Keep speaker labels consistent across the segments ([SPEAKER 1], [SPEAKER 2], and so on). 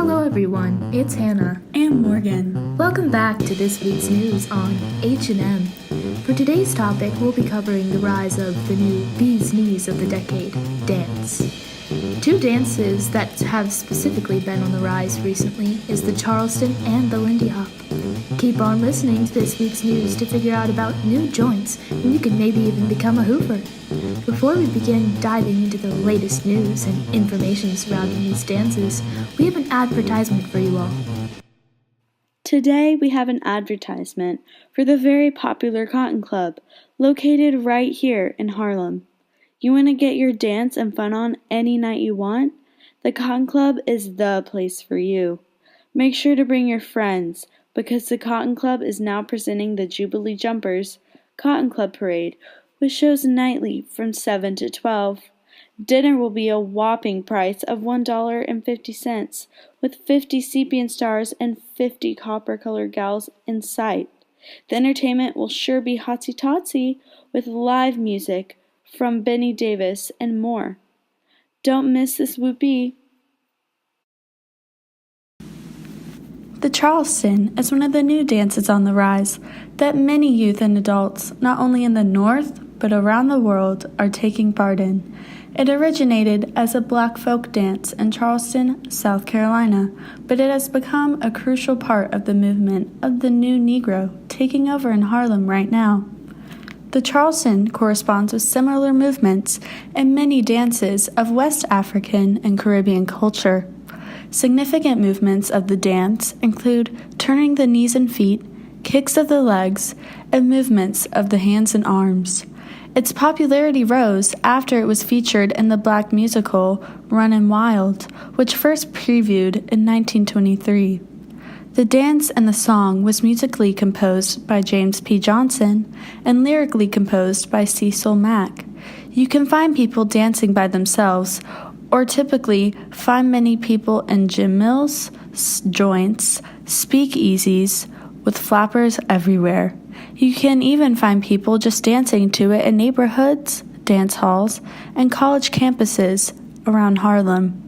[SPEAKER 1] Hello everyone, it's Hannah
[SPEAKER 2] and Morgan.
[SPEAKER 1] Welcome back to this week's news on H&M. For today's topic, we'll be covering the rise of the new bee's knees of the decade, dance. Two dances that have specifically been on the rise recently is the Charleston and the Lindy Hop. Keep on listening to this week's news to figure out about new joints, and you can maybe even become a Hoover. Before we begin diving into the latest news and information surrounding these dances, we have an advertisement for you all.
[SPEAKER 2] Today we have an advertisement for the very popular Cotton Club, located right here in Harlem. You want to get your dance and fun on any night you want? The Cotton Club is the place for you. Make sure to bring your friends, because the Cotton Club is now presenting the Jubilee Jumpers Cotton Club Parade, with shows nightly from 7 to 12. Dinner will be a whopping price of $1.50, with 50 sepia stars and 50 copper-colored gals in sight. The entertainment will sure be hotsy-totsy, with live music from Benny Davis and more. Don't miss this whoopee. The Charleston is one of the new dances on the rise that many youth and adults, not only in the North, but around the world, are taking part in. It originated as a black folk dance in Charleston, South Carolina, but it has become a crucial part of the movement of the new Negro taking over in Harlem right now. The Charleston corresponds with similar movements in many dances of West African and Caribbean culture. Significant movements of the dance include turning the knees and feet, kicks of the legs, and movements of the hands and arms. Its popularity rose after it was featured in the black musical Runnin' Wild, which first previewed in 1923. The dance and the song was musically composed by James P. Johnson and lyrically composed by Cecil Mack. You can find people dancing by themselves, or typically find many people in gym mills, joints, speakeasies, with flappers everywhere. You can even find people just dancing to it in neighborhoods, dance halls, and college campuses around Harlem.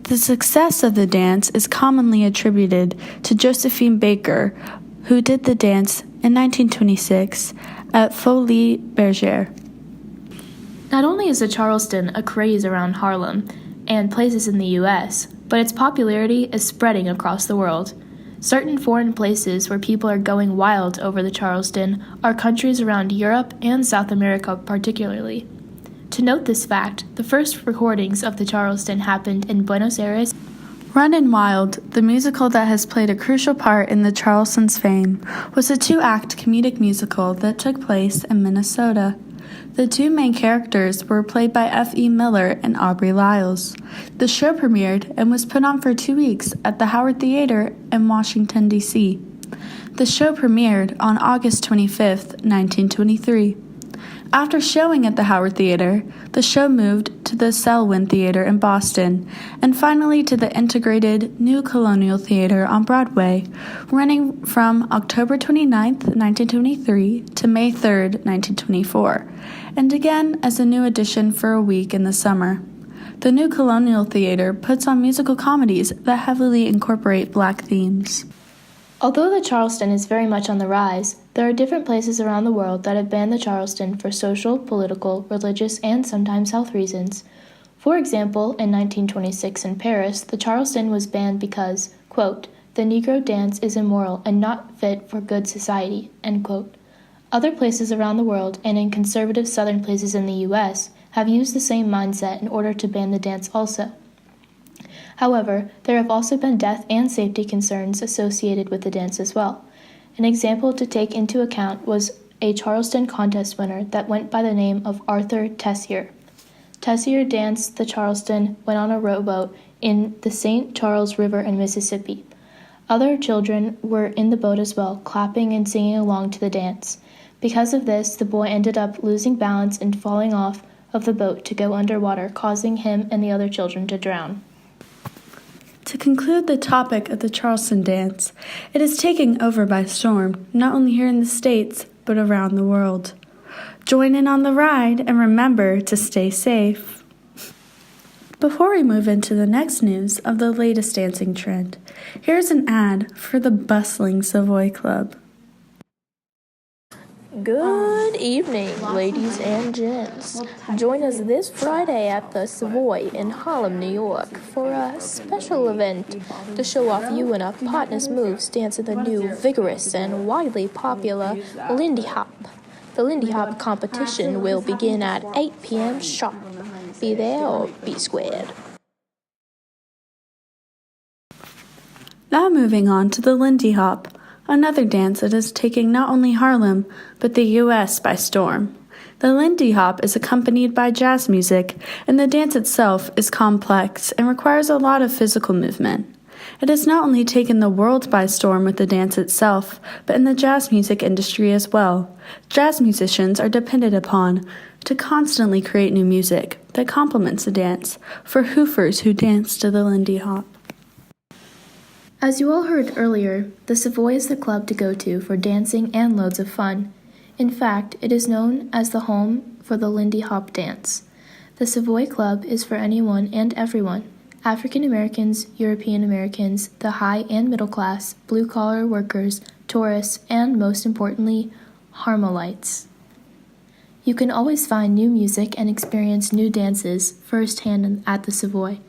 [SPEAKER 2] The success of the dance is commonly attributed to Josephine Baker, who did the dance in 1926 at Folies Bergère.
[SPEAKER 1] Not only is the Charleston a craze around Harlem and places in the U.S., but its popularity is spreading across the world. Certain foreign places where people are going wild over the Charleston are countries around Europe and South America particularly. To note this fact, the first recordings of the Charleston happened in Buenos Aires.
[SPEAKER 2] Runnin' Wild, the musical that has played a crucial part in the Charleston's fame, was a two-act comedic musical that took place in Minnesota. The two main characters were played by F.E. Miller and Aubrey Lyles. The show premiered and was put on for 2 weeks at the Howard Theater in Washington, D.C. The show premiered on August 25, 1923. After showing at the Howard Theater, the show moved to the Selwyn Theater in Boston, and finally to the integrated New Colonial Theater on Broadway, running from October 29, 1923 to May 3, 1924, and again as a new addition for a week in the summer. The New Colonial Theater puts on musical comedies that heavily incorporate black themes.
[SPEAKER 1] Although the Charleston is very much on the rise, there are different places around the world that have banned the Charleston for social, political, religious, and sometimes health reasons. For example, in 1926 in Paris, the Charleston was banned because, quote, the Negro dance is immoral and not fit for good society, end quote. Other places around the world, and in conservative southern places in the U.S., have used the same mindset in order to ban the dance also. However, there have also been death and safety concerns associated with the dance as well. An example to take into account was a Charleston contest winner that went by the name of Arthur Tessier. Tessier danced the Charleston when on a rowboat in the St. Charles River in Mississippi. Other children were in the boat as well, clapping and singing along to the dance. Because of this, the boy ended up losing balance and falling off of the boat to go underwater, causing him and the other children to drown.
[SPEAKER 2] To conclude the topic of the Charleston dance, it is taking over by storm, not only here in the States, but around the world. Join in on the ride and remember to stay safe. Before we move into the next news of the latest dancing trend, here's an ad for the bustling Savoy Club.
[SPEAKER 1] Good evening, ladies and gents. Join us this Friday at the Savoy in Harlem, New York, for a special event to show off you and our partners' moves dancing the new, vigorous, and widely popular Lindy Hop. The Lindy Hop competition will begin at 8 p.m. sharp. Be there or be squared.
[SPEAKER 2] Now moving on to the Lindy Hop, another dance that is taking not only Harlem, but the U.S. by storm. The Lindy Hop is accompanied by jazz music, and the dance itself is complex and requires a lot of physical movement. It has not only taken the world by storm with the dance itself, but in the jazz music industry as well. Jazz musicians are depended upon to constantly create new music that complements the dance for hoofers who dance to the Lindy Hop.
[SPEAKER 1] As you all heard earlier, the Savoy is the club to go to for dancing and loads of fun. In fact, it is known as the home for the Lindy Hop dance. The Savoy Club is for anyone and everyone: African Americans, European Americans, the high and middle class, blue-collar workers, tourists, and most importantly, Harmelites. You can always find new music and experience new dances firsthand at the Savoy.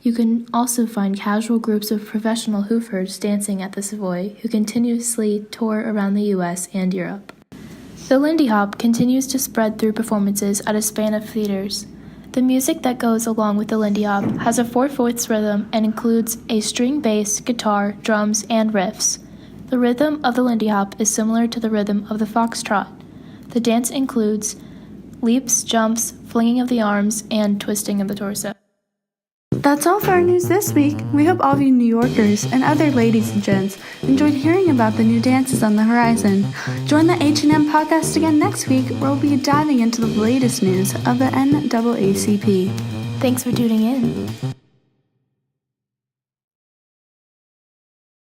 [SPEAKER 1] You can also find casual groups of professional hoofers dancing at the Savoy who continuously tour around the U.S. and Europe. The Lindy Hop continues to spread through performances at a span of theaters. The music that goes along with the Lindy Hop has a 4/4 rhythm and includes a string bass, guitar, drums, and riffs. The rhythm of the Lindy Hop is similar to the rhythm of the foxtrot. The dance includes leaps, jumps, flinging of the arms, and twisting of the torso.
[SPEAKER 2] That's all for our news this week. We hope all of you New Yorkers and other ladies and gents enjoyed hearing about the new dances on the horizon. Join the H&M Podcast again next week, where we'll be diving into the latest news of the NAACP.
[SPEAKER 1] Thanks for tuning in.